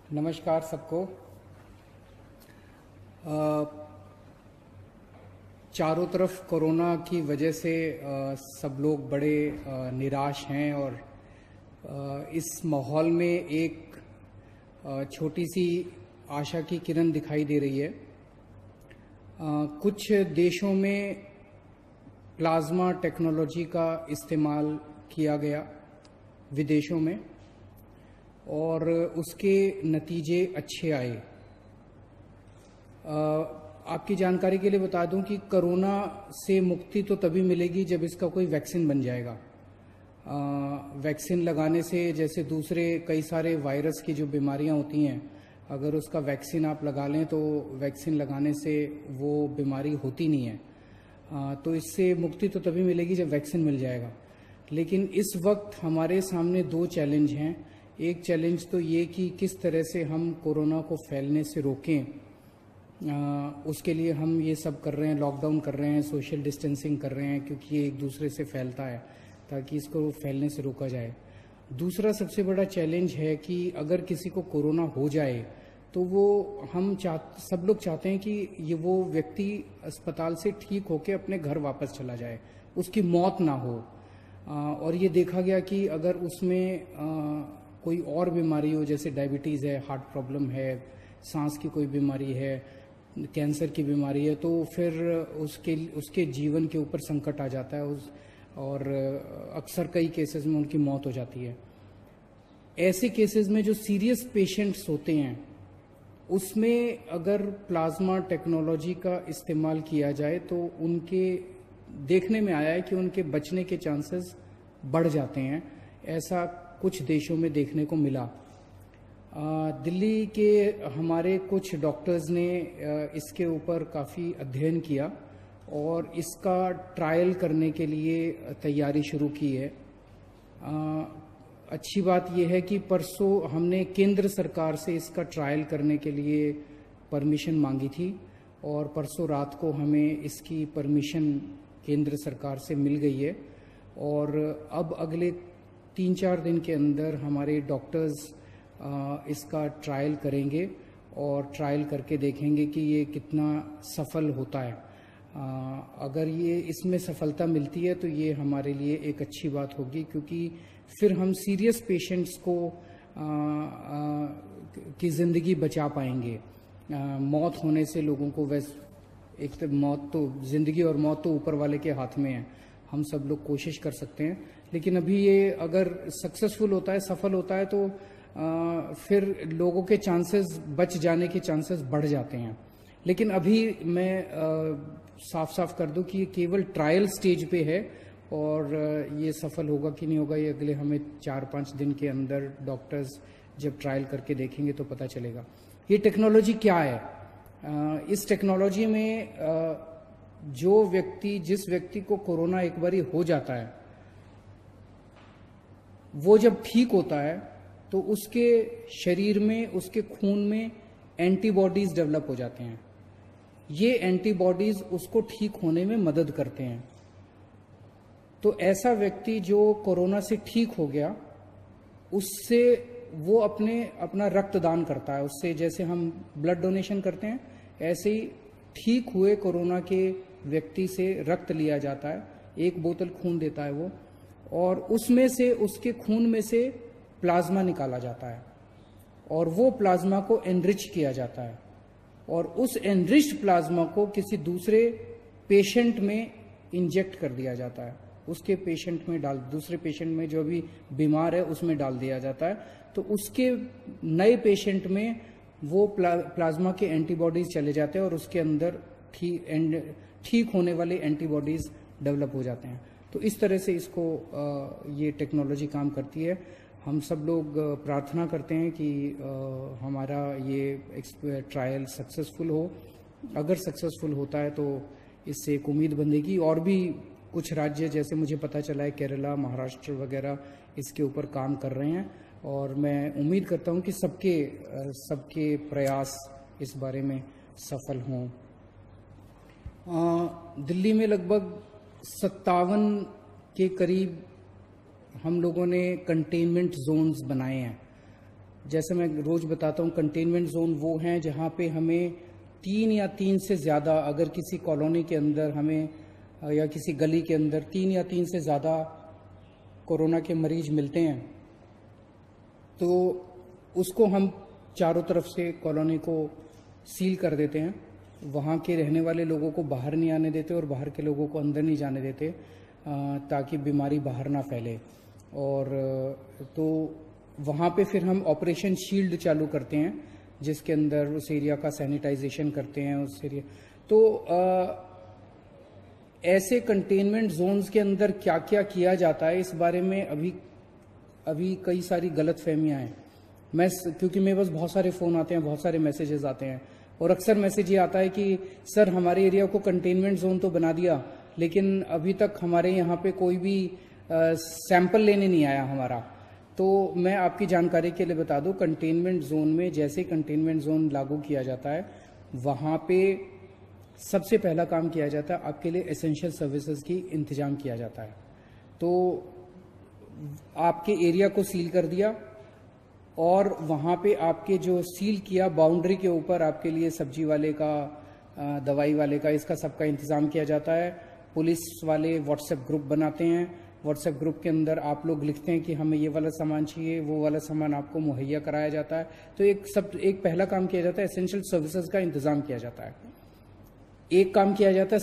नमस्कार सबको। चारों तरफ कोरोना की वजह से सब लोग बड़े निराश हैं और इस माहौल में एक छोटी सी आशा की किरण दिखाई दे रही है। कुछ देशों में प्लाज्मा टेक्नोलॉजी का इस्तेमाल किया गया विदेशों में और उसके नतीजे अच्छे आए। आपकी जानकारी के लिए बता दूं कि कोरोना से मुक्ति तो तभी मिलेगी जब इसका कोई वैक्सीन बन जाएगा। वैक्सीन लगाने से जैसे दूसरे कई सारे वायरस की जो बीमारियां होती हैं, अगर उसका वैक्सीन आप लगा लें तो वैक्सीन लगाने से वो बीमारी होती नहीं है। तो इससे मुक्ति तो तभी मिलेगी जब वैक्सीन मिल जाएगा। लेकिन इस वक्त हमारे सामने दो चैलेंज हैं। एक चैलेंज तो ये कि किस तरह से हम कोरोना को फैलने से रोकें। उसके लिए हम ये सब कर रहे हैं, लॉकडाउन कर रहे हैं, सोशल डिस्टेंसिंग कर रहे हैं, क्योंकि ये एक दूसरे से फैलता है, ताकि इसको फैलने से रोका जाए। दूसरा सबसे बड़ा चैलेंज है कि अगर किसी को कोरोना हो जाए तो वो सब लोग चाहते हैं कि वो व्यक्ति अस्पताल से ठीक होकर अपने घर वापस चला जाए, उसकी मौत ना हो। और ये देखा गया कि अगर उसमें कोई और बीमारी हो, जैसे डायबिटीज़ है, हार्ट प्रॉब्लम है, सांस की कोई बीमारी है, कैंसर की बीमारी है, तो फिर उसके जीवन के ऊपर संकट आ जाता है और अक्सर कई केसेस में उनकी मौत हो जाती है। ऐसे केसेस में जो सीरियस पेशेंट्स होते हैं, उसमें अगर प्लाज्मा टेक्नोलॉजी का इस्तेमाल किया जाए तो उनके देखने में आया है कि उनके बचने के चांसेस बढ़ जाते हैं। ऐसा कुछ देशों में देखने को मिला। दिल्ली के हमारे कुछ डॉक्टर्स ने इसके ऊपर काफ़ी अध्ययन किया और इसका ट्रायल करने के लिए तैयारी शुरू की है। अच्छी बात यह है कि परसों हमने केंद्र सरकार से इसका ट्रायल करने के लिए परमिशन मांगी थी और परसों रात को हमें इसकी परमिशन केंद्र सरकार से मिल गई है। और अब अगले 3-4 दिन के अंदर हमारे डॉक्टर्स इसका ट्रायल करेंगे और ट्रायल करके देखेंगे कि ये कितना सफल होता है। अगर ये इसमें सफलता मिलती है तो ये हमारे लिए एक अच्छी बात होगी, क्योंकि फिर हम सीरियस पेशेंट्स को की ज़िंदगी बचा पाएंगे। मौत होने से लोगों को एक तो मौत तो ज़िंदगी और मौत तो ऊपर वाले के हाथ में है। हम सब लोग कोशिश कर सकते हैं, लेकिन अभी ये अगर सक्सेसफुल होता है, सफल होता है, तो फिर लोगों के चांसेस बच जाने के चांसेस बढ़ जाते हैं। लेकिन अभी मैं साफ साफ कर दूं कि ये केवल ट्रायल स्टेज पे है और ये सफल होगा कि नहीं होगा ये अगले हमें 4-5 दिन के अंदर डॉक्टर्स जब ट्रायल करके देखेंगे तो पता चलेगा। ये टेक्नोलॉजी क्या है? इस टेक्नोलॉजी में जिस व्यक्ति को कोरोना एक बारी हो जाता है, वो जब ठीक होता है तो उसके शरीर में, उसके खून में एंटीबॉडीज डेवलप हो जाते हैं। ये एंटीबॉडीज उसको ठीक होने में मदद करते हैं। तो ऐसा व्यक्ति जो कोरोना से ठीक हो गया, उससे वो अपना रक्तदान करता है। उससे जैसे हम ब्लड डोनेशन करते हैं, ऐसे ही ठीक हुए कोरोना के व्यक्ति से रक्त लिया जाता है। 1 बोतल खून देता है वो, और उसमें से, उसके खून में से प्लाज्मा निकाला जाता है और वो प्लाज्मा को एनरिच किया जाता है और उस एनरिच्ड प्लाज्मा को किसी दूसरे पेशेंट में इंजेक्ट कर दिया जाता है। उसके पेशेंट में दूसरे पेशेंट में जो भी बीमार है उसमें डाल दिया जाता है। तो उसके नए पेशेंट में वो प्लाज्मा के एंटीबॉडीज चले जाते हैं और उसके अंदर ठीक होने वाले एंटीबॉडीज डेवलप हो जाते हैं। तो इस तरह से ये टेक्नोलॉजी काम करती है। हम सब लोग प्रार्थना करते हैं कि हमारा ये ट्रायल सक्सेसफुल हो। अगर सक्सेसफुल होता है तो इससे एक उम्मीद बंधेगी। और भी कुछ राज्य, जैसे मुझे पता चला है केरला, महाराष्ट्र वगैरह इसके ऊपर काम कर रहे हैं और मैं उम्मीद करता हूं कि सबके प्रयास इस बारे में सफल हों। दिल्ली में लगभग 57 के करीब हम लोगों ने कंटेनमेंट जोन्स बनाए हैं। जैसे मैं रोज बताता हूँ, कंटेनमेंट जोन वो हैं जहाँ पे हमें 3 या 3 से ज़्यादा, अगर किसी कॉलोनी के अंदर हमें या किसी गली के अंदर 3 या 3 से ज़्यादा कोरोना के मरीज मिलते हैं, तो उसको हम चारों तरफ से कॉलोनी को सील कर देते हैं। वहाँ के रहने वाले लोगों को बाहर नहीं आने देते और बाहर के लोगों को अंदर नहीं जाने देते, ताकि बीमारी बाहर ना फैले। और तो वहाँ पे फिर हम ऑपरेशन शील्ड चालू करते हैं, जिसके अंदर उस एरिया का सैनिटाइजेशन करते हैं। उस एरिया तो ऐसे कंटेनमेंट जोन्स के अंदर क्या क्या किया जाता है, इस बारे में अभी कई सारी गलत फहमियाँ हैं। क्योंकि मेरे पास बहुत सारे फ़ोन आते हैं, बहुत सारे मैसेजेस आते हैं, और अक्सर मैसेज ये आता है कि सर हमारे एरिया को कंटेनमेंट जोन तो बना दिया, लेकिन अभी तक हमारे यहाँ पे कोई भी सैंपल लेने नहीं आया हमारा। तो मैं आपकी जानकारी के लिए बता दूं, कंटेनमेंट जोन में जैसे कंटेनमेंट जोन लागू किया जाता है, वहाँ पे सबसे पहला काम किया जाता है, आपके लिए एसेंशियल सर्विसेज की इंतजाम किया जाता है। तो आपके एरिया को सील कर दिया, और वहाँ पे आपके जो सील किया बाउंड्री के ऊपर आपके लिए सब्जी वाले का, दवाई वाले का, इसका सबका इंतजाम किया जाता है। पुलिस वाले व्हाट्सएप ग्रुप बनाते हैं, व्हाट्सएप ग्रुप के अंदर आप लोग लिखते हैं कि हमें ये वाला सामान चाहिए, वो वाला सामान आपको मुहैया कराया जाता है। तो एक पहला काम किया जाता है, एसेंशियल सर्विसेज का इंतजाम किया जाता है। एक काम किया जाता है,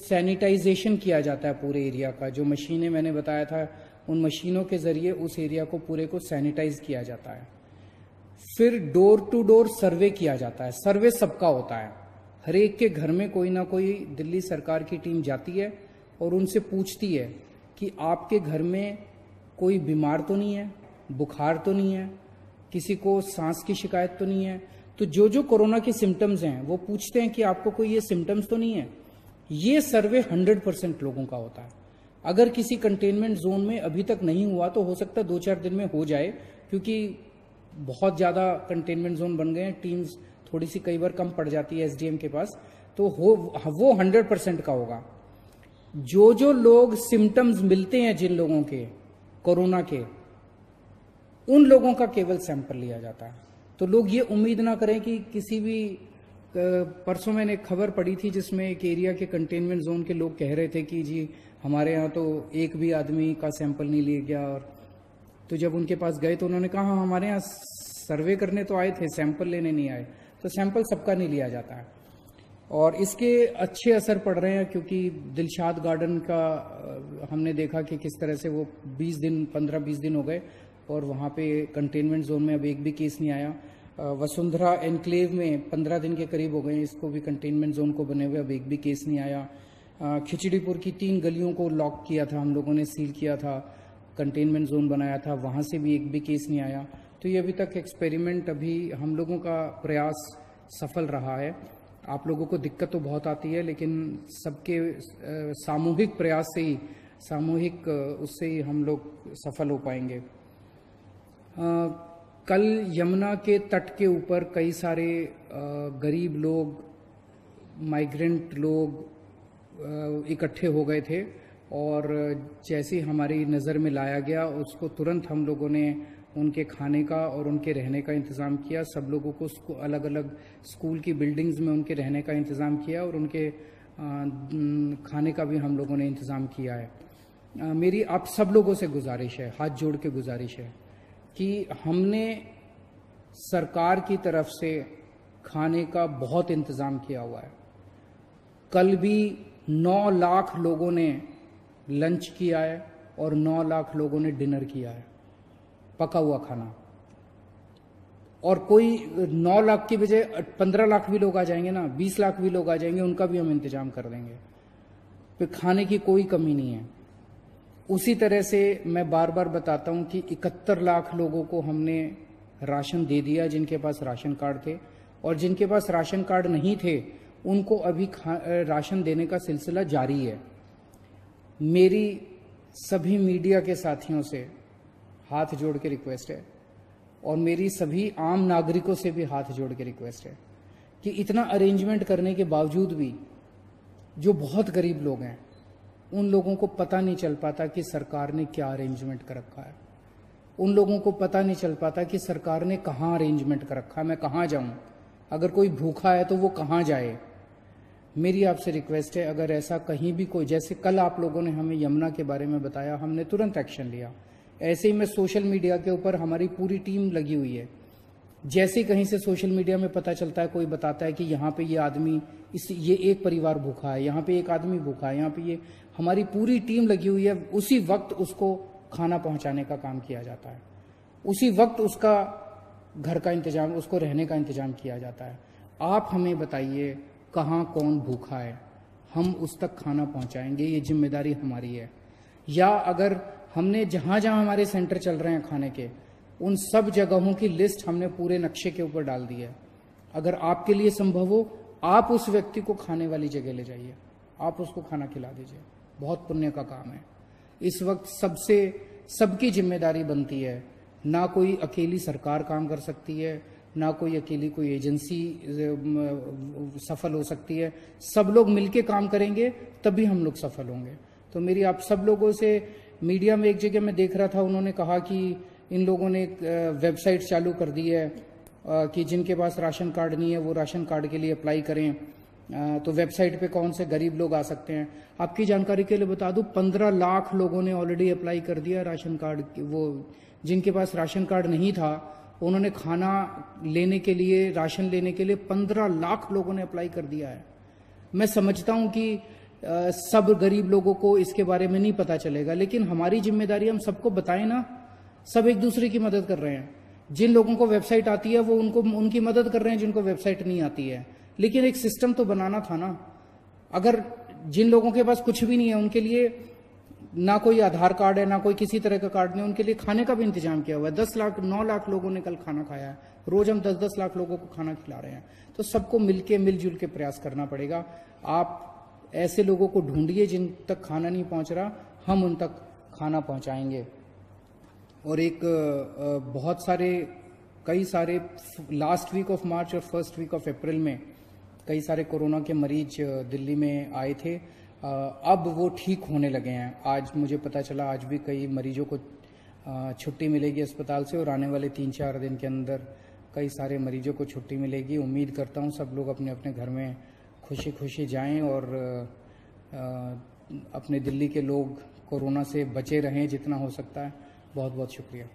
सैनिटाइजेशन किया जाता है पूरे एरिया का। जो मशीनें मैंने बताया था, उन मशीनों के जरिए उस एरिया को पूरे को सैनिटाइज किया जाता है। फिर डोर टू डोर सर्वे किया जाता है। सर्वे सबका होता है, हर एक के घर में कोई ना कोई दिल्ली सरकार की टीम जाती है और उनसे पूछती है कि आपके घर में कोई बीमार तो नहीं है, बुखार तो नहीं है, किसी को सांस की शिकायत तो नहीं है। तो जो कोरोना के सिम्टम्स हैं वो पूछते हैं कि आपको कोई ये सिम्टम्स तो नहीं है। ये सर्वे 100% लोगों का होता है। अगर किसी कंटेनमेंट जोन में अभी तक नहीं हुआ तो हो सकता है 2-4 दिन में हो जाए, क्योंकि बहुत ज़्यादा कंटेनमेंट जोन बन गए हैं, टीम्स थोड़ी सी कई बार कम पड़ जाती है एसडीएम के पास, तो वो 100% का होगा। जो लोग सिम्टम्स मिलते हैं जिन लोगों के कोरोना के, उन लोगों का केवल सैंपल लिया जाता है। तो लोग ये उम्मीद ना करें कि किसी भी, परसों मैंने एक खबर पढ़ी थी जिसमें एक एरिया के कंटेनमेंट जोन के लोग कह रहे थे कि जी हमारे यहाँ तो एक भी आदमी का सैंपल नहीं लिया गया। और तो जब उनके पास गए तो उन्होंने कहा हाँ, हमारे यहाँ सर्वे करने तो आए थे, सैंपल लेने नहीं आए। तो सैंपल सबका नहीं लिया जाता है, और इसके अच्छे असर पड़ रहे हैं। क्योंकि दिलशाद गार्डन का हमने देखा कि किस तरह से वो 15-20 दिन हो गए और वहाँ पे कंटेनमेंट जोन में अब एक भी केस नहीं आया। वसुंधरा एनक्लेव में 15 दिन के करीब हो गए, इसको भी कंटेनमेंट जोन को बने हुए अब एक भी केस नहीं आया। खिचड़ीपुर की 3 गलियों को लॉक किया था हम लोगों ने, सील किया था, कंटेनमेंट जोन बनाया था, वहाँ से भी एक भी केस नहीं आया। तो ये अभी तक एक्सपेरिमेंट, अभी हम लोगों का प्रयास सफल रहा है। आप लोगों को दिक्कत तो बहुत आती है, लेकिन सबके सामूहिक प्रयास से ही, सामूहिक उससे ही हम लोग सफल हो पाएंगे। कल यमुना के तट के ऊपर कई सारे गरीब लोग, माइग्रेंट लोग इकट्ठे हो गए थे, और जैसे हमारी नज़र में लाया गया उसको तुरंत हम लोगों ने उनके खाने का और उनके रहने का इंतज़ाम किया। सब लोगों को अलग अलग स्कूल की बिल्डिंग्स में उनके रहने का इंतज़ाम किया, और उनके खाने का भी हम लोगों ने इंतज़ाम किया है। मेरी आप सब लोगों से गुजारिश है, हाथ जोड़ के गुजारिश है, कि हमने सरकार की तरफ से खाने का बहुत इंतज़ाम किया हुआ है। कल भी 9 लाख लोगों ने लंच किया है और 9 लाख लोगों ने डिनर किया है, पका हुआ खाना। और कोई 9 लाख की बजाय 15 लाख भी लोग आ जाएंगे ना, 20 लाख भी लोग आ जाएंगे, उनका भी हम इंतजाम कर देंगे। फिर खाने की कोई कमी नहीं है। उसी तरह से मैं बार बार बताता हूं कि 71 लाख लोगों को हमने राशन दे दिया, जिनके पास राशन कार्ड थे, और जिनके पास राशन कार्ड नहीं थे उनको अभी राशन देने का सिलसिला जारी है। मेरी सभी मीडिया के साथियों से हाथ जोड़ के रिक्वेस्ट है, और मेरी सभी आम नागरिकों से भी हाथ जोड़ के रिक्वेस्ट है कि इतना अरेंजमेंट करने के बावजूद भी जो बहुत गरीब लोग हैं उन लोगों को पता नहीं चल पाता कि सरकार ने क्या अरेंजमेंट कर रखा है। उन लोगों को पता नहीं चल पाता कि सरकार ने कहाँ अरेंजमेंट कर रखा है, मैं कहाँ जाऊं, अगर कोई भूखा है तो वो कहाँ जाए। मेरी आपसे रिक्वेस्ट है, अगर ऐसा कहीं भी कोई, जैसे कल आप लोगों ने हमें यमुना के बारे में बताया, हमने तुरंत एक्शन लिया। ऐसे ही मैं सोशल मीडिया के ऊपर हमारी पूरी टीम लगी हुई है। जैसे कहीं से सोशल मीडिया में पता चलता है, कोई बताता है कि यहाँ पे ये आदमी, ये एक परिवार भूखा है, यहाँ पे एक आदमी भूखा है, यहाँ पे ये, हमारी पूरी टीम लगी हुई है। उसी वक्त उसको खाना पहुंचाने का काम किया जाता है, उसी वक्त उसका घर का इंतजाम, उसको रहने का इंतजाम किया जाता है। आप हमें बताइए कहाँ कौन भूखा है, हम उस तक खाना पहुंचाएंगे, ये जिम्मेदारी हमारी है। या अगर हमने जहां जहां हमारे सेंटर चल रहे हैं खाने के, उन सब जगहों की लिस्ट हमने पूरे नक्शे के ऊपर डाल दी है। अगर आपके लिए संभव हो, आप उस व्यक्ति को खाने वाली जगह ले जाइए, आप उसको खाना खिला दीजिए, बहुत पुण्य का काम है। इस वक्त सबकी जिम्मेदारी बनती है, ना कोई अकेली सरकार काम कर सकती है, ना कोई अकेली कोई एजेंसी सफल हो सकती है। सब लोग मिलके काम करेंगे तभी हम लोग सफल होंगे। तो मेरी आप सब लोगों से, मीडिया में एक जगह मैं देख रहा था, उन्होंने कहा कि इन लोगों ने एक वेबसाइट चालू कर दी है कि जिनके पास राशन कार्ड नहीं है वो राशन कार्ड के लिए अप्लाई करें। तो वेबसाइट पे कौन से गरीब लोग आ सकते हैं। आपकी जानकारी के लिए बता दूं, 15 लाख लोगों ने ऑलरेडी अप्लाई कर दिया राशन कार्ड। वो जिनके पास राशन कार्ड नहीं था, उन्होंने खाना लेने के लिए, राशन लेने के लिए 15 लाख लोगों ने अप्लाई कर दिया है। मैं समझता हूं कि सब गरीब लोगों को इसके बारे में नहीं पता चलेगा, लेकिन हमारी जिम्मेदारी, हम सबको बताएं ना। सब एक दूसरे की मदद कर रहे हैं। जिन लोगों को वेबसाइट आती है वो उनकी मदद कर रहे हैं जिनको वेबसाइट नहीं आती है। लेकिन एक सिस्टम तो बनाना था ना। अगर जिन लोगों के पास कुछ भी नहीं है, उनके लिए ना कोई आधार कार्ड है, ना कोई किसी तरह का कार्ड नहीं, उनके लिए खाने का भी इंतजाम किया हुआ है। 9 लाख लोगों ने कल खाना खाया है। रोज हम 10 लाख लोगों को खाना खिला रहे हैं। तो सबको मिलजुल के प्रयास करना पड़ेगा। आप ऐसे लोगों को ढूंढिए जिन तक खाना नहीं पहुंच रहा, हम उन तक खाना पहुंचाएंगे। और एक कई सारे लास्ट वीक ऑफ मार्च और फर्स्ट वीक ऑफ अप्रैल में कई सारे कोरोना के मरीज दिल्ली में आए थे। अब वो ठीक होने लगे हैं। आज मुझे पता चला, आज भी कई मरीजों को छुट्टी मिलेगी अस्पताल से, और आने वाले 3-4 दिन के अंदर कई सारे मरीजों को छुट्टी मिलेगी। उम्मीद करता हूँ सब लोग अपने अपने घर में खुशी खुशी जाएं और अपने दिल्ली के लोग कोरोना से बचे रहें जितना हो सकता है। बहुत बहुत शुक्रिया।